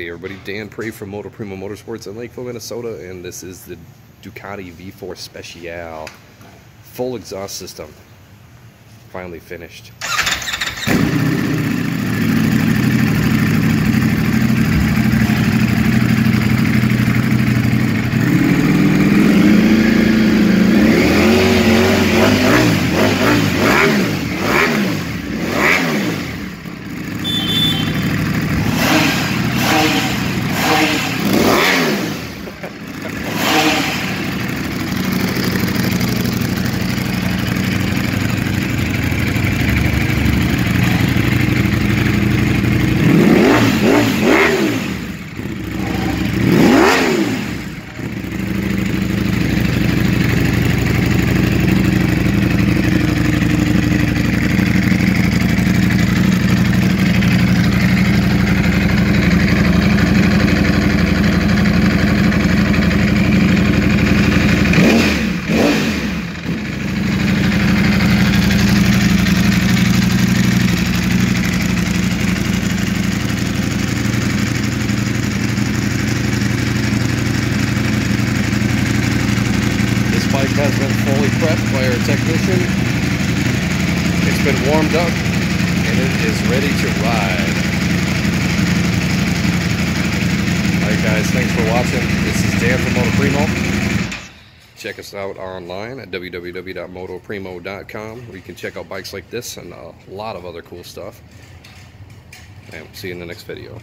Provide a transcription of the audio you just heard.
Hey everybody, Dan Prey from Motoprimo Motorsports in Lakeville, Minnesota, and this is the Ducati V4 Speciale. Full exhaust system. Finally finished. Has been fully prepped by our technician. It's been warmed up and it is ready to ride. Alright guys, thanks for watching. This is Dan from Motoprimo. Check us out online at www.motoprimo.com where you can check out bikes like this and a lot of other cool stuff. And we'll see you in the next video.